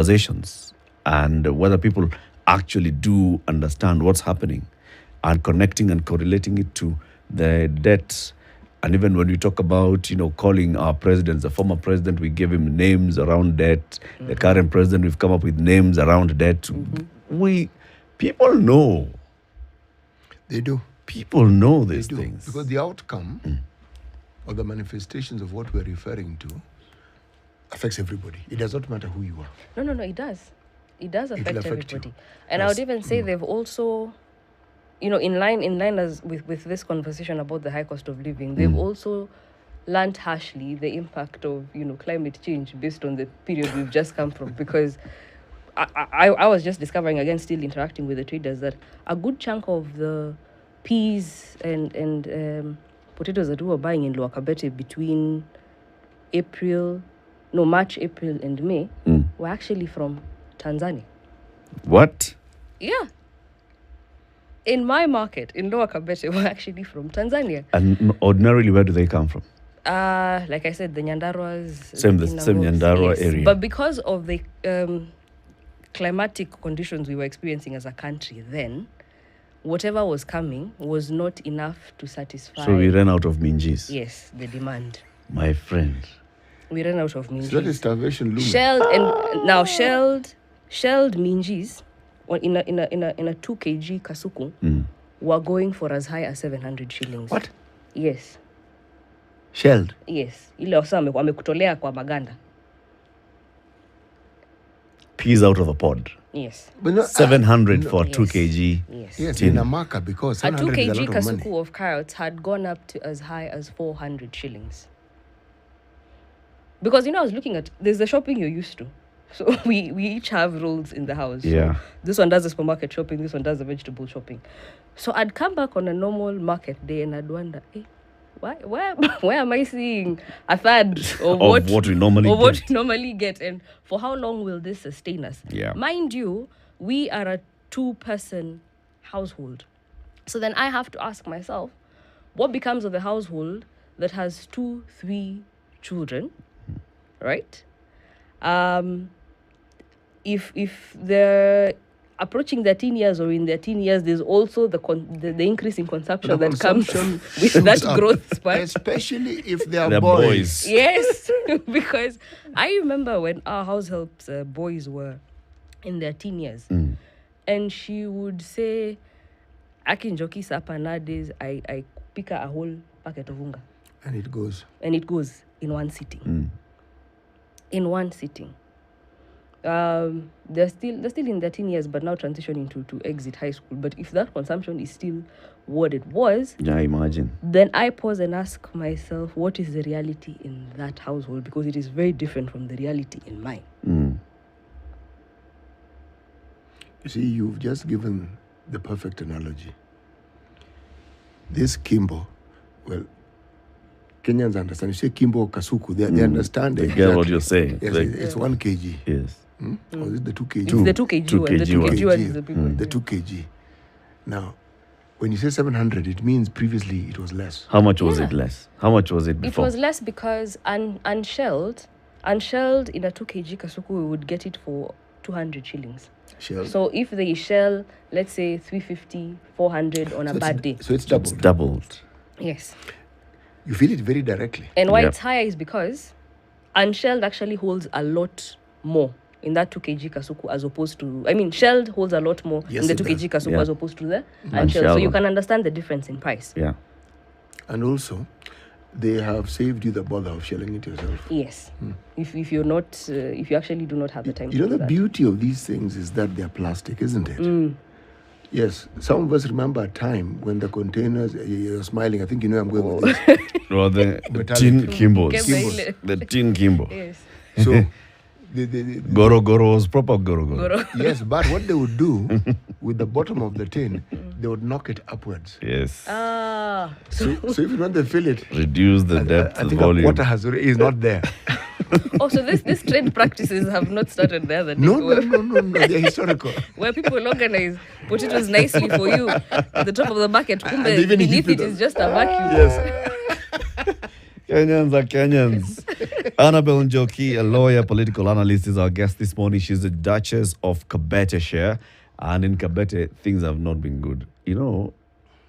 conversations and whether people actually do understand what's happening and connecting and correlating it to the debt. And even when we talk about, calling our presidents, the former president, we gave him names around debt. The current president, we've come up with names around debt. People know. They do. People know these things. Because the outcome or the manifestations of what we're referring to affects everybody. It does not matter who you are. No, it does. It does affect everybody. You. And I would even say they've also, in line as with this conversation about the high cost of living, they've also learned harshly the impact of, climate change based on the period we've just come from. Because I was just discovering, again, still interacting with the traders, that a good chunk of the peas and potatoes that we were buying in Lower Kabete between March, April, and May were actually from Tanzania. What? Yeah. In my market, in Lower Kabete, were actually from Tanzania. And ordinarily, where do they come from? Like I said, the Nyandarwas. Same Nyandarua area. But because of the climatic conditions we were experiencing as a country then, whatever was coming was not enough to satisfy. So we ran out of minjis. Yes, the demand. My friend. We ran out of minjis. So that is starvation looming. Shelled minjis in a 2 kg kasuku were going for as high as 700 shillings. What? Yes. Shelled? Yes. Ile wamekutolea kwa maganda. Peas out of a pod. Yes. But no, 700 for 2 kg. Yes, in a marker, because a 2 700 is a kg lot of money. kasuku of carrots had gone up to as high as 400 shillings. Because, I was looking at, there's the shopping you're used to. So we each have roles in the house. Yeah. So this one does the supermarket shopping, this one does the vegetable shopping. So I'd come back on a normal market day and I'd wonder, why am I seeing a third of what we normally get? And for how long will this sustain us? Yeah. Mind you, we are a 2-person household. So then I have to ask myself, what becomes of the household that has 2-3 children, right? If they're approaching their teen years or in their teen years, there's also the increase in consumption that comes with that growth spurt. Especially if they're boys. Yes, because I remember when our house helps boys were in their teen years, and she would say, "Akinjoki sapa nowadays, I pick a whole packet of unga." And it goes in one sitting. In one sitting. They're still in their teen years, but now transitioning to exit high school. But if that consumption is still what it was, yeah, imagine. Then I pause and ask myself, what is the reality in that household? Because it is very different from the reality in mine. You see, you've just given the perfect analogy. This Kimbo, well, Kenyans understand. You say Kimbo Kasuku, they understand. They get what you're saying. Yes, it's 1 kg. Yes. Or is it the 2 kg? It's the 2 kg 2 one. The 2 kg kg one is the big one. The 2 kg. Now, when you say 700, it means previously it was less. How much was it less? How much was it before? It was less because unshelled in a 2 kg kasuku, we would get it for 200 shillings. Shelled. So if they shell, let's say 350, 400 on a bad day. So it's doubled. It's doubled. Yes. You feel it very directly. And why it's higher is because unshelled actually holds a lot more in that 2 kg kasuku as opposed to, shelled holds a lot more in the 2 kg kasuku as opposed to the unshelled. So you can understand the difference in price. Yeah. And also, they have saved you the bother of shelling it yourself. Yes. If you're not, if you actually do not have the time to do the that. beauty of these things is that they're plastic, isn't it? Yes, some of us remember a time when the containers, you're smiling, I think you know I'm going with this. Well, the tin Kimbos. The tin Kimbo. Yes. So, Goro was proper Goro. Yes, but what they would do with the bottom of the tin, they would knock it upwards. Yes. So if you want to fill it, reduce the depth, I the think volume. water is not there. So this trade practices have not started the other day. No, they're historical. Where people organize potatoes nicely for you at the top of the bucket, kumbe even beneath if it is just a vacuum. Yes. Kenyans are Kenyans. Annabelle Njoki, a lawyer, political analyst, is our guest this morning. She's the Duchess of Kabete. And in Kabete, things have not been good. You know,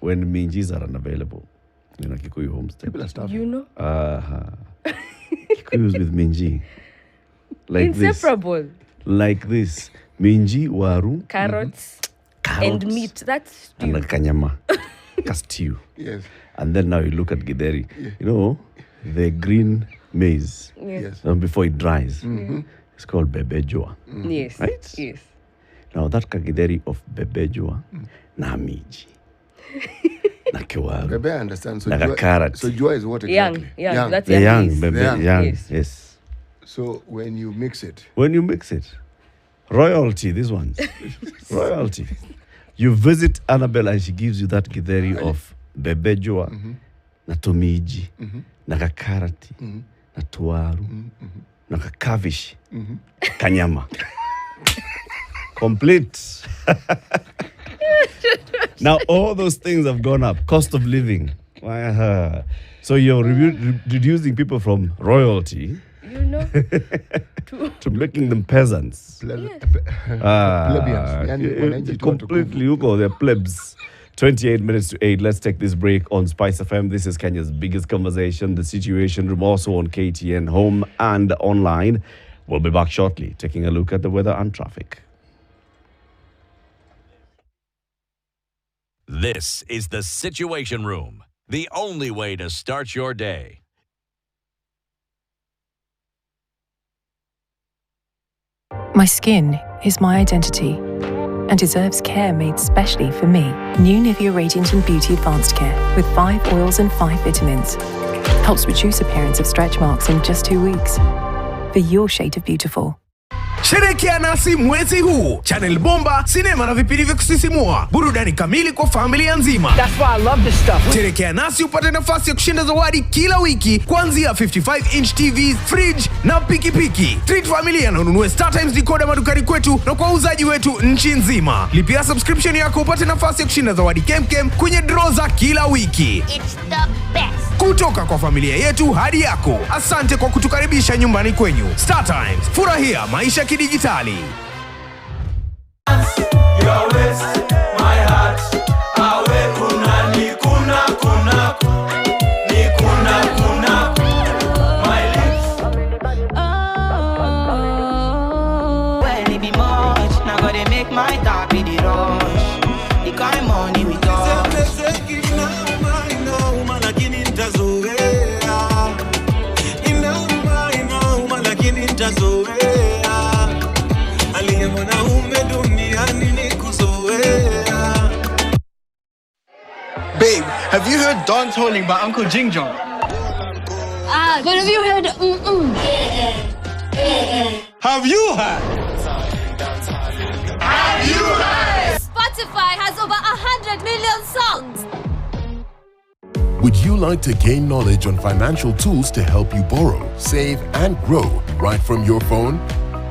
when Minjis are unavailable in a Kikuyu homestead. People are starving. You know? Kikuyus with Minji. Like Inseparable. this. Like this. Minji, waru, Carrots. carrots, And meat. That's and a stew. kanyama. A stew. Yes. And then now you look at Githeri. You know, the green maize. Yes. Before it dries. It's called bebejua. Yes. Right? Yes. Now that kagitheri of bebejua na miji. Na kewaru. Bebe, I understand. So Like a carrot. So jua is what exactly? Young. That's The young, maize. bebe, young. young. Yes. Yes. So when you mix it, When you mix it, royalty, these ones. Royalty. You visit Annabelle and she gives you that githeri of bebejua, na tomiji, na kakarati, na tuaru, na kakavish, kanyama. Complete. Now all those things have gone up. Cost of living. So you're reducing people from royalty You know? to making them peasants. plebeians. Ah, Yani wananchi tu completely, you go, they're plebs. 28 minutes to 8. Let's take this break on Spice FM. This is Kenya's biggest conversation, the Situation Room, also on KTN Home and online. We'll be back shortly, taking a look at the weather and traffic. This is the Situation Room, the only way to start your day. My skin is my identity and deserves care made specially for me. New Nivea Radiant and Beauty Advanced Care with 5 oils and 5 vitamins helps reduce appearance of stretch marks in just 2 weeks. For your shade of beautiful. Sherekea nasi mwezi huu. Channel bomba, sinema na vipindi vya kusisimua. Burudani kamili kwa familia nzima. That's why I love this stuff. Sherekea nasi upate nafasi ya kushinda zawadi kila wiki kuanzia 55-inch TVs, fridge na pikipiki. Treat familia na ununue StarTimes decoder madukani kwetu na kwa wauzaji wetu nchi nzima. Lipia subscription yako upate nafasi ya kushinda zawadi kemkem kwenye draw za kila wiki. It's the best. Kutoka kwa familia yetu hadi yako. Asante kwa kutukaribisha nyumbani kwenyu. StarTimes, furahia maisha kidijitali. Well, it be much, now gotta make my top be the rush. The kind money we got. Babe, have you heard Dance Holding by Uncle Jingjong? But have you heard Have you heard? Spotify has over 100 million songs. Would you like to gain knowledge on financial tools to help you borrow, save, and grow right from your phone?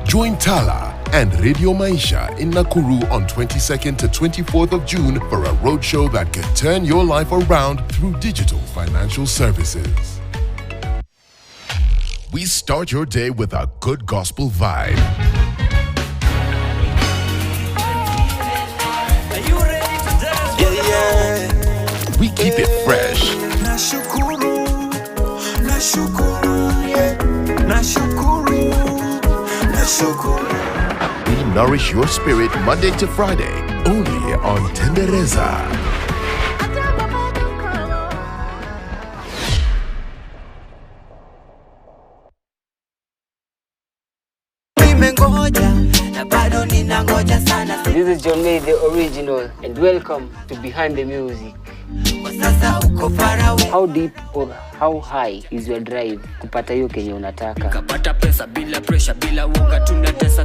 Join Tala and Radio Maisha in Nakuru on 22nd to 24th of June for a roadshow that could turn your life around through digital financial services. We start your day with a good gospel vibe. We keep it fresh. We nourish your spirit Monday to Friday, only on Tendereza. This is John May, the original, and welcome to Behind the Music. How deep or how high is your drive kupata hiyo kenye unataka?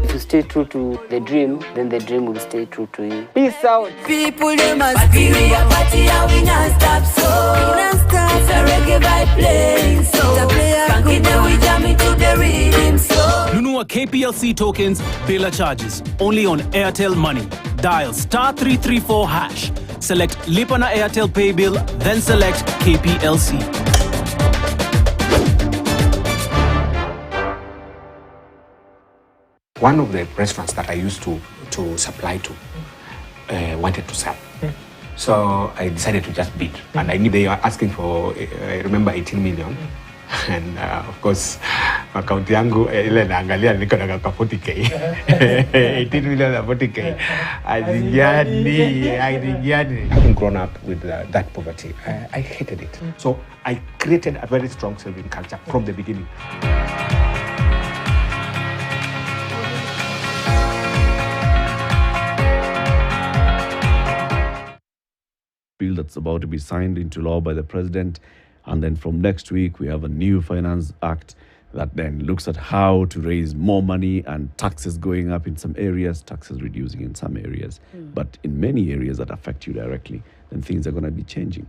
If you stay true to the dream, then the dream will stay true to you. Peace out. People, they must be real, party, we not stop, so it's a reggae vibe playing, so funky, then we jam into the rhythm, so Nunua KPLC tokens bila charges. Only on Airtel Money. Dial *334#. Select Lipa na Airtel Pay Bill, then select KPLC. One of the restaurants that I used to supply to wanted to sell. So I decided to just bid. And I knew they were asking for, I remember, 18 million. And of course, account yangu ile naangalia niko na 40k. 18 million na 40k. Having grown up with that poverty, I hated it. So I created a very strong saving culture from the beginning. Bill that's about to be signed into law by the president. And then from next week, we have a new finance act that then looks at how to raise more money, and taxes going up in some areas, taxes reducing in some areas. But in many areas that affect you directly, then things are going to be changing.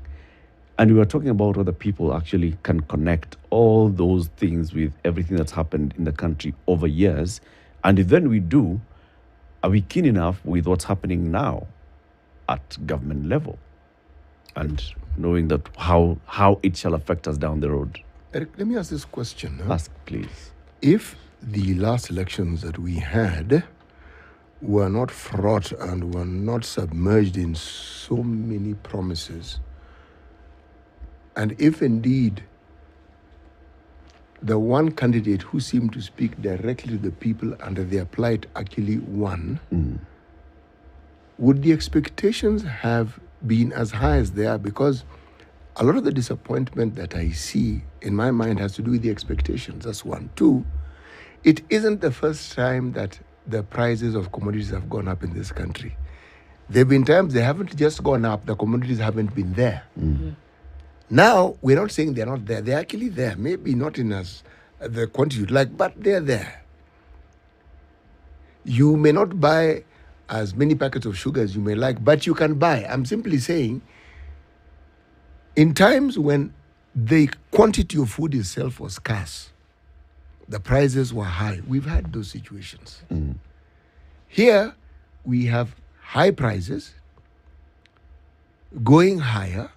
And we were talking about whether people actually can connect all those things with everything that's happened in the country over years. And if then we do, are we keen enough with what's happening now at government level? And knowing that how it shall affect us down the road. Eric, let me ask this question. Ask, please. If the last elections that we had were not fraught and were not submerged in so many promises, and if indeed the one candidate who seemed to speak directly to the people and their plight actually won, would the expectations have been as high as they are? Because a lot of the disappointment that I see in my mind has to do with the expectations. That's one. Two, it isn't the first time that the prices of commodities have gone up in this country. There have been times they haven't just gone up, the commodities haven't been there. Now, we're not saying they're not there. They're actually there. Maybe not in as the quantity you'd like, but they're there. You may not buy as many packets of sugar as you may like, but you can buy. I'm simply saying, in times when the quantity of food itself was scarce, the prices were high. We've had those situations. Here, we have high prices going higher,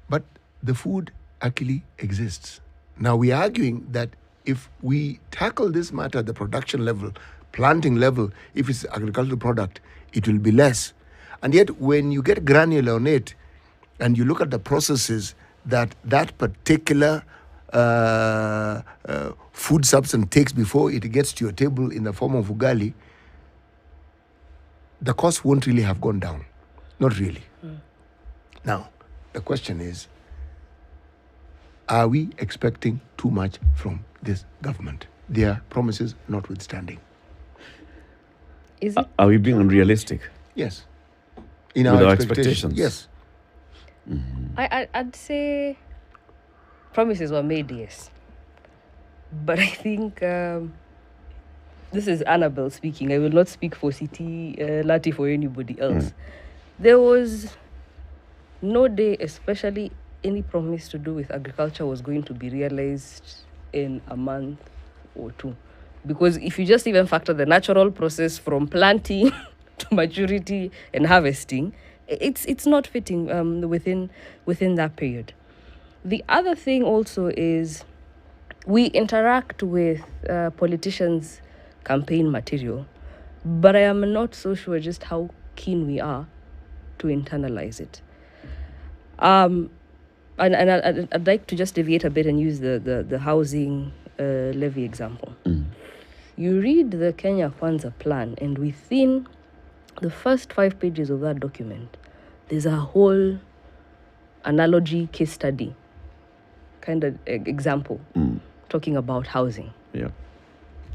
but the food actually exists. Now, we're arguing that if we tackle this matter at the production level, planting level, if it's agricultural product, it will be less. And yet, when you get granular on it, and you look at the processes that particular food substance takes before it gets to your table in the form of ugali, the cost won't really have gone down. Not really. Now, the question is, are we expecting too much from this government? Their promises notwithstanding. Is it? Are we being unrealistic? Yes. In our expectations? Yes. I'd say promises were made, yes. But I think this is Annabelle speaking. I will not speak for City Latif or anybody else. There was no day, especially any promise to do with agriculture, was going to be realized in a month or two. Because if you just even factor the natural process from planting to maturity and harvesting, it's not fitting within that period. The other thing also is we interact with politicians' campaign material, but I am not so sure just how keen we are to internalize it. And I'd like to just deviate a bit and use the housing levy example. You read the Kenya Kwanza plan, and within the first 5 pages of that document, there's a whole analogy case study kind of example talking about housing. Yeah.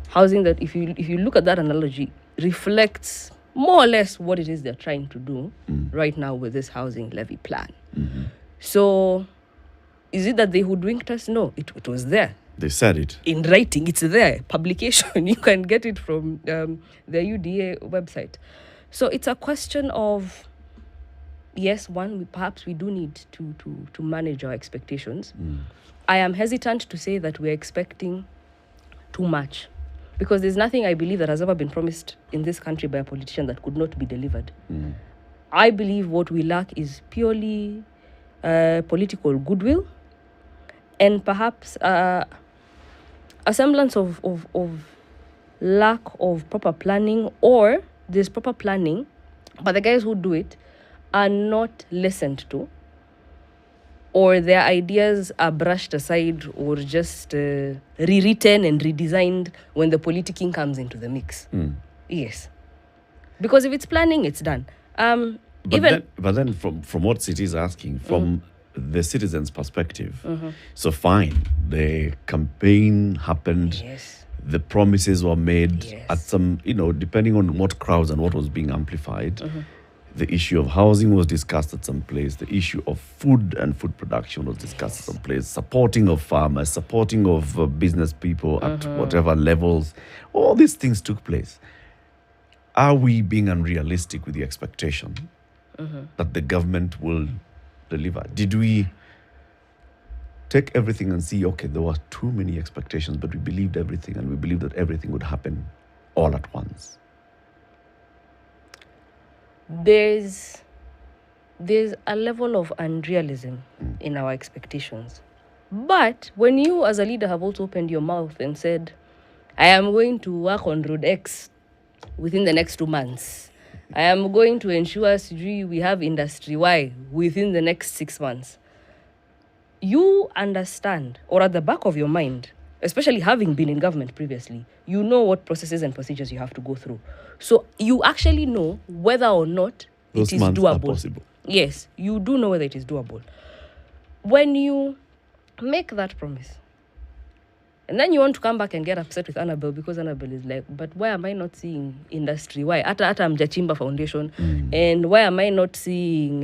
Housing that, if you look at that analogy, reflects more or less what it is they're trying to do right now with this housing levy plan. So, is it that they hoodwinked us? No, it was there. They said it. In writing, it's there. Publication, you can get it from the UDA website. So it's a question of, yes, perhaps we do need to manage our expectations. I am hesitant to say that we're expecting too much, because there's nothing I believe that has ever been promised in this country by a politician that could not be delivered. I believe what we lack is purely political goodwill and perhaps a semblance of lack of proper planning, or there's proper planning, but the guys who do it are not listened to, or their ideas are brushed aside or just rewritten and redesigned when the politicking comes into the mix. Yes. Because if it's planning, it's done. But then from what City is asking, from the citizens' perspective, so fine, the campaign happened, the promises were made at some, depending on what crowds and what was being amplified. The issue of housing was discussed at some place. The issue of food and food production was discussed at some place. Supporting of farmers, supporting of business people at whatever levels. All these things took place. Are we being unrealistic with the expectation that the government will deliver? Did we take everything and see, okay, there were too many expectations, but we believed everything and we believed that everything would happen all at once? There's a level of unrealism in our expectations. But when you as a leader have also opened your mouth and said, I am going to work on Road X within the next 2 months. I am going to ensure we have Industry Y within the next 6 months. You understand, or at the back of your mind, especially having been in government previously, you know what processes and procedures you have to go through. So you actually know whether or not Those it is months doable. are possible. Yes, you do know whether it is doable. When you make that promise, and then you want to come back and get upset with Annabelle because Annabelle is like, but why am I not seeing Industry? Why? Ata Mjachimba Foundation. And why am I not seeing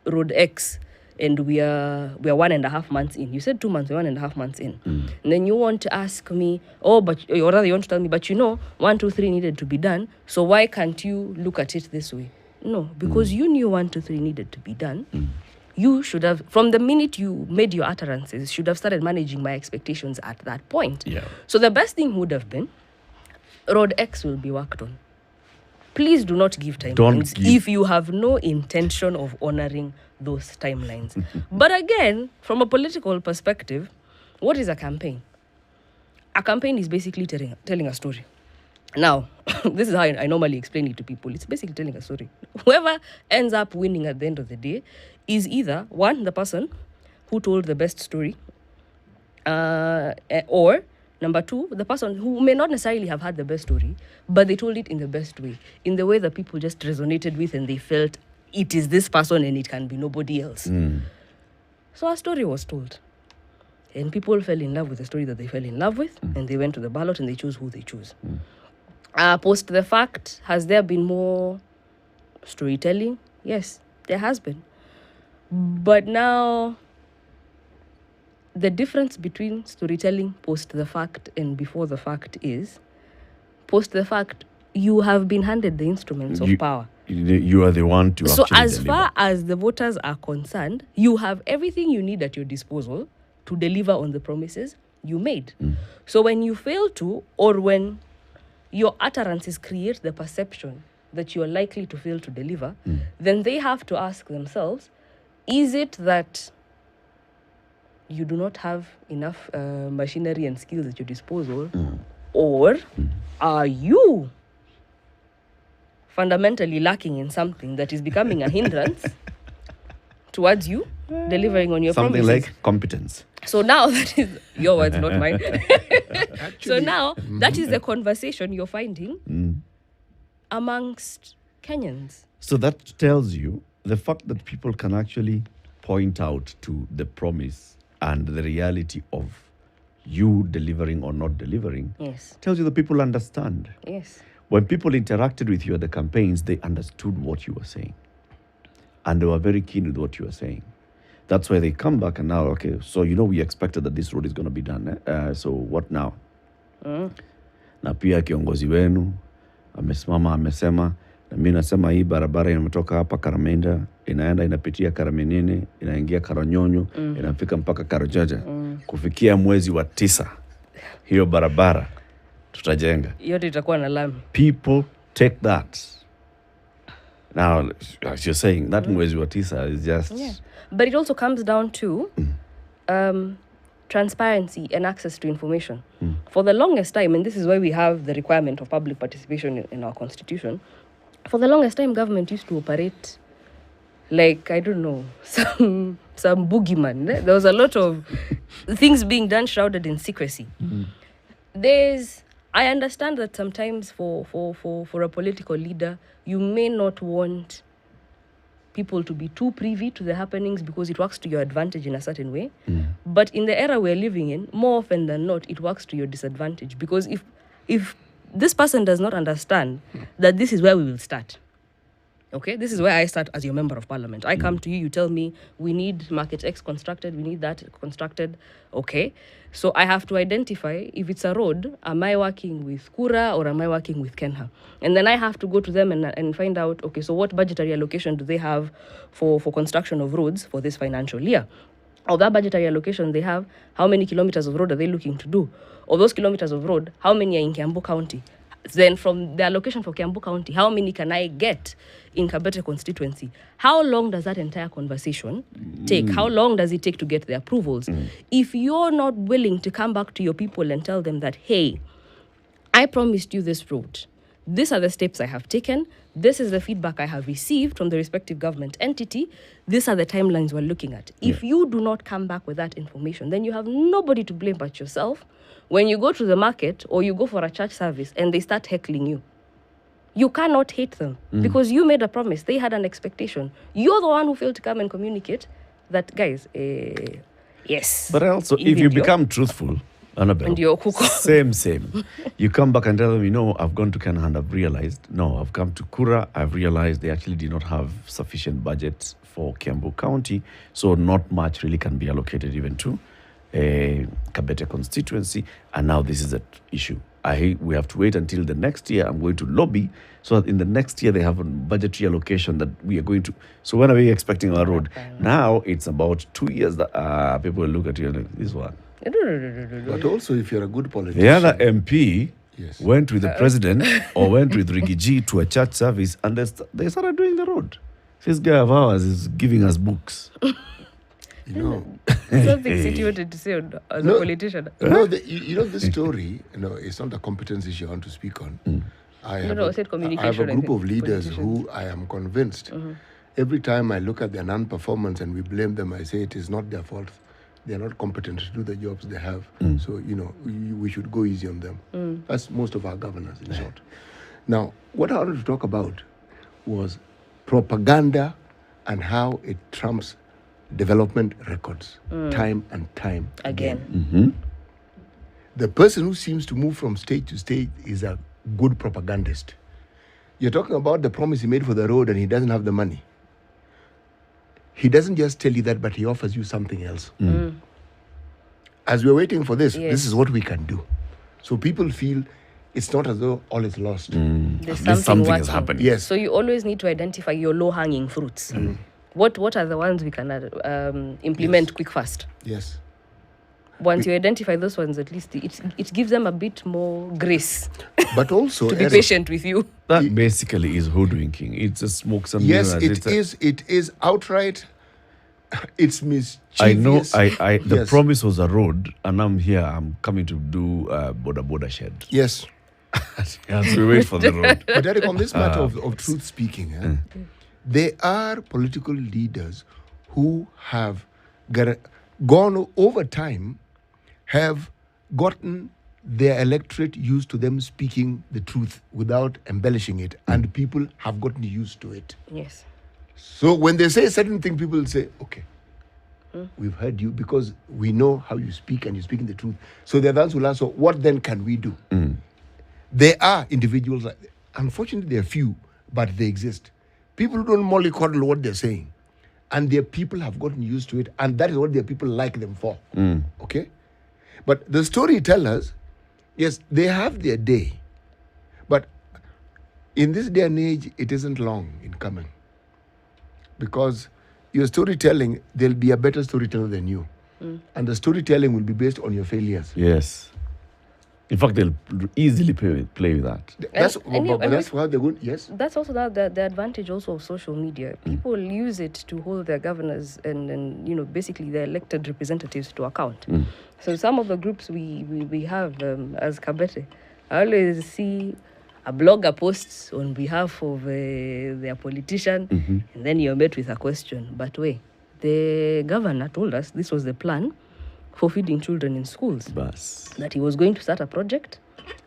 Road X? And we are 1.5 months in. You said 2 months, we're 1.5 months in. And then you want to ask me, or rather you want to tell me, but 1, 2, 3 needed to be done. So why can't you look at it this way? No, because you knew 1, 2, 3 needed to be done. You should have, from the minute you made your utterances, should have started managing my expectations at that point. Yeah. So the best thing would have been, Road X will be worked on. Please do not give timelines if you have no intention of honoring those timelines. But again, from a political perspective, what is a campaign? A campaign is basically telling a story. Now, this is how I normally explain it to people. It's basically telling a story. Whoever ends up winning at the end of the day is either, one, the person who told the best story, or number two, the person who may not necessarily have had the best story, but they told it in the best way, in the way that people just resonated with and they felt it is this person and it can be nobody else. So a story was told. And people fell in love with the story that they fell in love with, and they went to the ballot and they chose who they choose. Post the fact, has there been more storytelling? Yes, there has been. But now, the difference between storytelling post the fact and before the fact is, post the fact, you have been handed the instruments of power. You are the one to So actually as deliver. far as the voters are concerned, you have everything you need at your disposal to deliver on the promises you made. So when you fail to, or when your utterances create the perception that you are likely to fail to deliver, then they have to ask themselves, is it that you do not have enough machinery and skills at your disposal, or are you fundamentally lacking in something that is becoming a hindrance towards you delivering on your Something promises? like competence. So now that is your words, not mine. So now that is the conversation you're finding amongst Kenyans. So that tells you the fact that people can actually point out to the promise and the reality of you delivering or not delivering. Yes. Tells you that people understand. Yes. When people interacted with you at the campaigns, they understood what you were saying. And they were very keen with what you were saying. That's why they come back and now, okay, so we expected that this road is going to be done. So what now? Na pia kiongozi wenu amesimama amesema, na mimi nasema hii barabara inatoka hapa Karamenda, inaenda inapitia Karamenene, inaingia Karanyonyo, inafika mpaka Karojaja. Kufikia mwezi wa 9, hiyo barabara tutajenga. Yote itakuwa na lami. People take that. Now, as you're saying, that mwezi wa 9 is just... Yeah. But it also comes down to transparency and access to information. For the longest time, and this is why we have the requirement of public participation in our constitution, for the longest time, government used to operate like, I don't know, some boogeyman. There was a lot of things being done shrouded in secrecy. I understand that sometimes for a political leader, you may not want people to be too privy to the happenings because it works to your advantage in a certain way. But in the era we're living in, more often than not, it works to your disadvantage. Because if this person does not understand that this is where we will start, okay, this is where I start as your member of parliament. I come to you, you tell me, we need Market X constructed, we need that constructed. Okay, so I have to identify if it's a road, am I working with Kura or am I working with Kenha? And then I have to go to them and find out, okay, so what budgetary allocation do they have for construction of roads for this financial year? Or that budgetary allocation they have, how many kilometers of road are they looking to do? Or those kilometers of road, how many are in Kiambu County? Then from the allocation for Kiambu County, how many can I get in Kabete constituency? How long does that entire conversation take? How long does it take to get the approvals? If you're not willing to come back to your people and tell them that, hey, I promised you this road. These are the steps I have taken. This is the feedback I have received from the respective government entity. These are the timelines we're looking at. If you do not come back with that information, then you have nobody to blame but yourself. When you go to the market or you go for a church service and they start heckling you, you cannot hate them because you made a promise. They had an expectation. You're the one who failed to come and communicate that, guys, yes. But also, if you become truthful, Annabelle, and you're Kuko. Same. You come back and tell them, I've gone to Kenha and I've realized, I've come to Kura, I've realized they actually did not have sufficient budget for Kiambu County, so not much really can be allocated even to Kabete constituency, and now this is an issue. We have to wait until the next year. I'm going to lobby so that in the next year they have a budgetary allocation that we are going to. So when are we expecting our road? Now it's about 2 years that people will look at you and like, this one. But also, if you're a good politician, the other MP went with the president or went with Rigiji to a church service and they started doing the road. This guy of ours is giving us books. Something situated to say as a politician. This story, it's not a competence issue I want to speak on. I have a group of leaders who I am convinced, every time I look at their non-performance and we blame them, I say it is not their fault. They are not competent to do the jobs they have. So, we should go easy on them. That's most of our governors, in short. Now, what I wanted to talk about was propaganda and how it trumps development records time and time again. The person who seems to move from state to state is a good propagandist. You're talking about the promise he made for the road and he doesn't have the money. He doesn't just tell you that, but he offers you something else. As we're waiting for this, this is what we can do. So people feel it's not as though all is lost. There's something is happening. Yes. So you always need to identify your low-hanging fruits. What are the ones we can implement quick fast? Yes. Once you identify those ones, at least it gives them a bit more grace. But also to be patient with you. That basically is hoodwinking. It's a smokes and mirrors. Yes, it is outright. It's mischievous. I know. The promise was a road, and I'm coming to do border shed. Yes. As we wait for the road. But Eric, on this matter of truth speaking, there are political leaders who have gone over time, have gotten their electorate used to them speaking the truth without embellishing it, and people have gotten used to it. Yes. So when they say a certain thing, people will say, okay, we've heard you because we know how you speak and you're speaking the truth. So the others will answer, what then can we do? There are individuals, unfortunately there are few, but they exist. People who don't mollycoddle what they're saying. And their people have gotten used to it, and that is what their people like them for. Okay? But the storytellers, yes, they have their day. But in this day and age, it isn't long in coming. Because your storytelling, there'll be a better storyteller than you. And the storytelling will be based on your failures. Yes. In fact, they'll easily play with that. That's And that's how they're good. Yes. That's also the advantage also of social media. People use it to hold their governors and basically their elected representatives to account. So some of the groups we have as Kabete, I always see a blogger posts on behalf of their politician, and then you're met with a question. But wait, the governor told us this was the plan for feeding children in schools. That he was going to start a project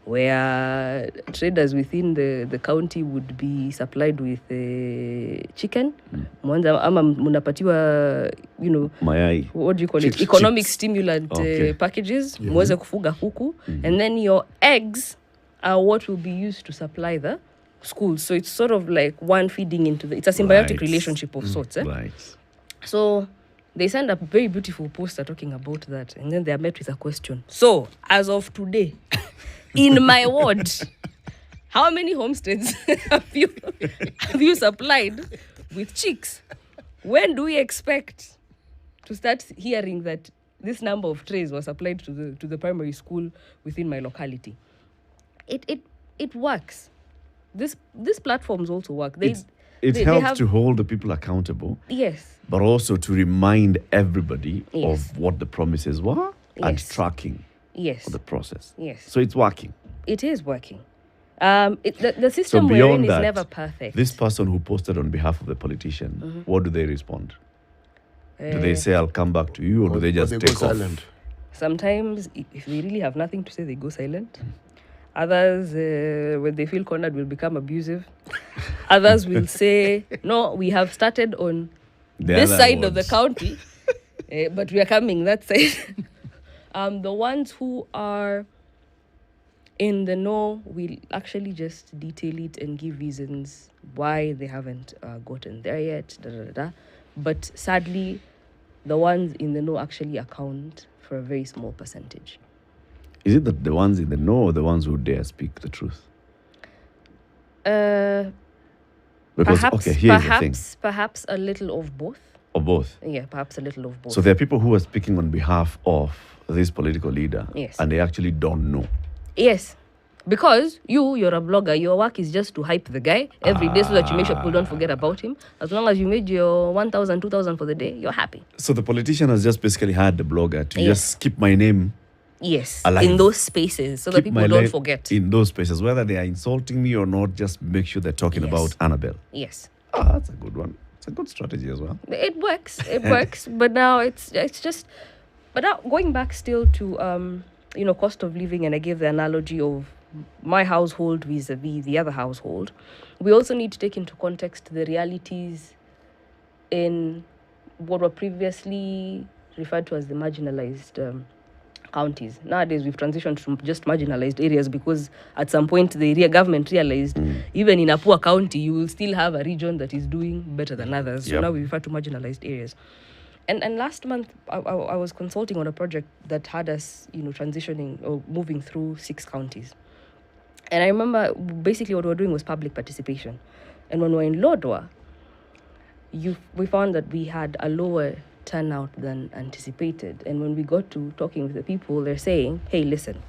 where traders within the county would be supplied with chicken. Mwanza ama munapatiwa, Mayai. what do you call Chips. it? Economic Chips. stimulant packages. Yeah. Muweze kufuga kuku. And then your eggs are what will be used to supply the schools. So it's sort of like one feeding into it's a symbiotic relationship of sorts. Right. So they send a very beautiful poster talking about that, and then they are met with a question. So, as of today, in my ward, how many homesteads have you supplied with chicks? When do we expect to start hearing that this number of trays was supplied to the primary school within my locality? It works. These platforms also work. It helps to hold the people accountable. Yes. But also to remind everybody Yes. of what the promises were and Yes. tracking Yes. of the process. Yes. So it's working. It is working. The So system we're beyond in that, is never perfect. this person who posted on behalf of the politician, what do they respond? Do they say, I'll come back to you, or do they just they take go off? silent? Sometimes, if they really have nothing to say, they go silent. Others, when they feel cornered, will become abusive. Others will say, no, we have started on this other side of the wards. county, but we are coming that side. The ones who are in the know will actually just detail it and give reasons why they haven't gotten there yet. But sadly, the ones in the know actually account for a very small percentage. Is it that the ones in the know or the ones who dare speak the truth? Because, Perhaps, okay, here's the thing. perhaps a little of both. Or both. Yeah, perhaps a little of both. So there are people who are speaking on behalf of this political leader. Yes. And they actually don't know. Yes. Because you're a blogger, your work is just to hype the guy every day so that you make sure people don't forget about him. As long as you made your 1,000, 2,000 for the day, you're happy. So the politician has just basically had the blogger to Yes. just keep my name Yes, alive. in those spaces so that Keep people my don't name forget. in those spaces, whether they are insulting me or not, just make sure they're talking Yes. about Annabelle. Yes. That's a good one. It's a good strategy as well. It works. It works. But now it's just. But now going back still to cost of living, and I gave the analogy of my household vis-a-vis the other household. We also need to take into context the realities in what were previously referred to as the marginalized counties. Nowadays, we've transitioned from just marginalized areas because at some point the area government realized even in a poor county, you will still have a region that is doing better than others. So Yep. now we refer to marginalized areas. And last month, I was consulting on a project that had us, transitioning or moving through 6 counties. And I remember basically what we were doing was public participation. And when we were in Lodwar, we found that we had a lower turnout than anticipated. And when we got to talking with the people, they're saying, hey, listen,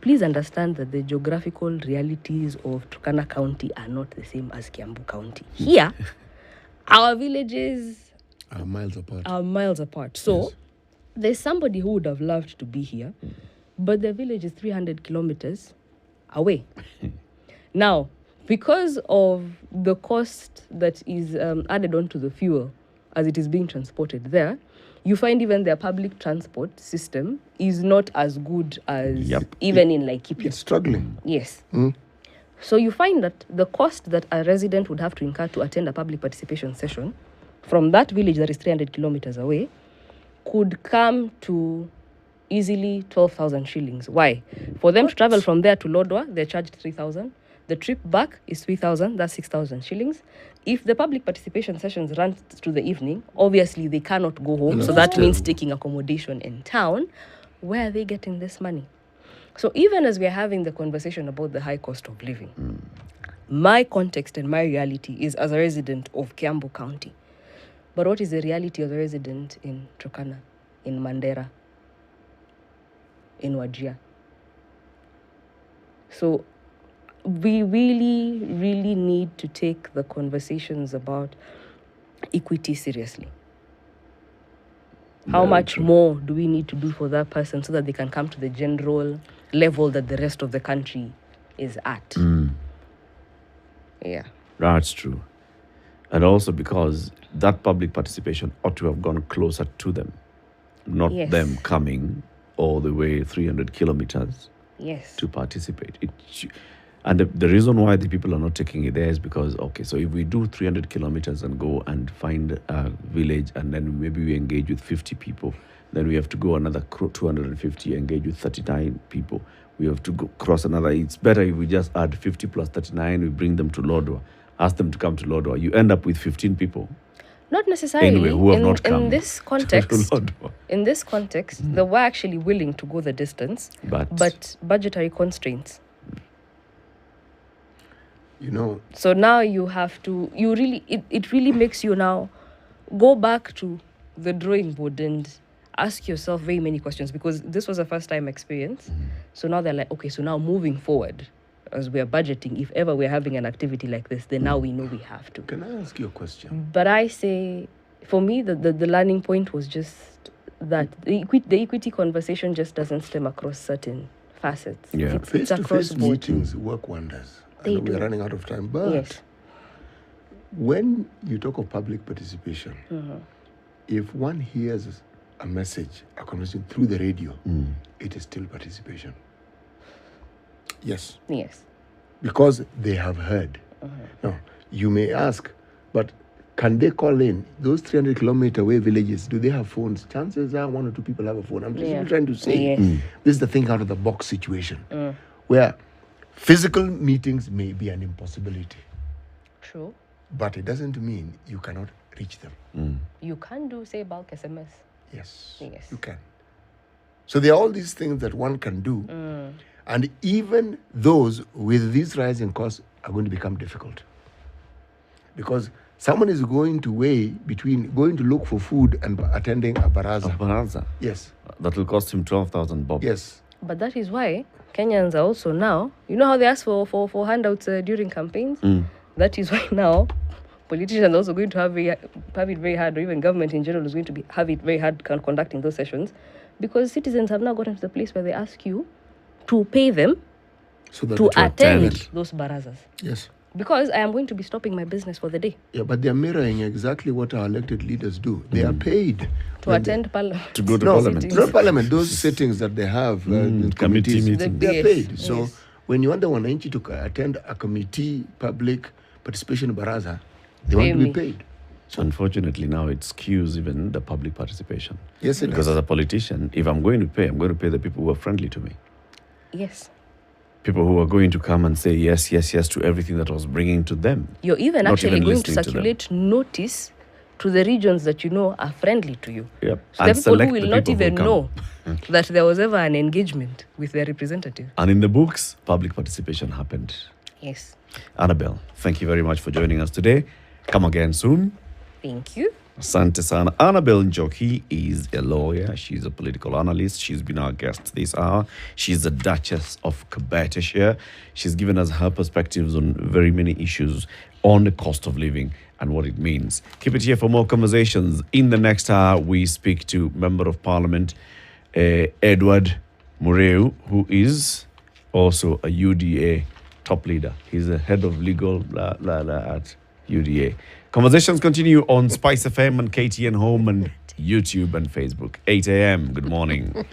please understand that the geographical realities of Turkana County are not the same as Kiambu County. Here, our villages are miles apart. So there's somebody who would have loved to be here, but the village is 300 kilometers away. Now, because of the cost that is added onto the fuel as it is being transported there, you find even their public transport system is not as good as even in Laikipia. It's struggling. Yes. So you find that the cost that a resident would have to incur to attend a public participation session from that village that is 300 kilometers away could come to easily 12,000 shillings. Why? For them to travel from there to Lodwar, they're charged 3,000. The trip back is 3,000, that's 6,000 shillings. If the public participation sessions run to the evening, obviously they cannot go home. So that means taking accommodation in town. Where are they getting this money? So even as we're having the conversation about the high cost of living, my context and my reality is as a resident of Kiambu County. But what is the reality of the resident in Turkana, in Mandera, in Wajir. So we really, really need to take the conversations about equity seriously. How much more do we need to do for that person so that they can come to the general level that the rest of the country is at? Yeah. That's true. And also because that public participation ought to have gone closer to them, not them coming all the way 300 kilometers to participate. And the reason why the people are not taking it there is because, okay, so if we do 300 kilometers and go and find a village and then maybe we engage with 50 people, then we have to go another 250, engage with 39 people. We have to go cross another. It's better if we just add 50 plus 39, we bring them to Lodwar, ask them to come to Lodwar. You end up with 15 people. Not necessarily. Anyway, who have not come in this context, they were actually willing to go the distance, but budgetary constraints. You know. So now you have to, it really makes you now go back to the drawing board and ask yourself very many questions, because this was a first time experience. So now they're like, okay, so now moving forward, as we are budgeting, if ever we're having an activity like this, then now we know we have to. Can I ask you a question? But I say, for me, the learning point was just that the equity conversation just doesn't stem across certain facets. Yeah. It's across Face-to-face board. meetings work wonders. They We're do. running out of time. But when you talk of public participation, if one hears a message, a conversation through the radio, it is still participation. Yes. Yes. Because they have heard. Now, you may ask, but can they call in? Those 300 kilometer away villages, do they have phones? Chances are one or two people have a phone. I'm just trying to say, this is the thing out of the box situation, where physical meetings may be an impossibility. True. But it doesn't mean you cannot reach them. You can do, say, bulk SMS. Yes. Yes. You can. So there are all these things that one can do. And even those with these rising costs are going to become difficult. Because someone is going to weigh between going to look for food and attending a baraza. A baraza? Yes. That will cost him 12,000 bob. Yes. But that is why Kenyans are also now, you know how they ask for handouts during campaigns? That is why now politicians are also going to have it very hard, or even government in general is going to have it very hard conducting those sessions, because citizens have now gotten to the place where they ask you to pay them to attend those barazas. Yes. Because I am going to be stopping my business for the day. Yeah, but they're mirroring exactly what our elected leaders do. They are paid to attend parliament. To go to parliament. Not parliament, those sittings that they have in committee committees, meetings. they are paid. So when you want the Wananchi to attend a committee public participation baraza, they want to be paid. So unfortunately now it skews even the public participation. Yes, it Because does. as a politician, if I'm going to pay, I'm going to pay the people who are friendly to me. Yes. People who are going to come and say yes, yes, yes to everything that I was bringing to them. You're even Not actually even going to listening to them. circulate notice to the regions that you know are friendly to you. Yep. So And the people who select will the not people who even come. know that there was ever an engagement with their representative. And in the books, public participation happened. Yes. Annabelle, thank you very much for joining us today. Come again soon. Thank you. Asante sana. Annabelle Njoki is a lawyer. She's a political analyst. She's been our guest this hour. She's the Duchess of Kabetishire. She's given us her perspectives on very many issues on the cost of living and what it means. Keep it here for more conversations. In the next hour, we speak to Member of Parliament Edward Mureu, who is also a UDA top leader. He's the head of legal at UDA. Conversations continue on Spice FM and KTN Home and YouTube and Facebook. 8 a.m. Good morning.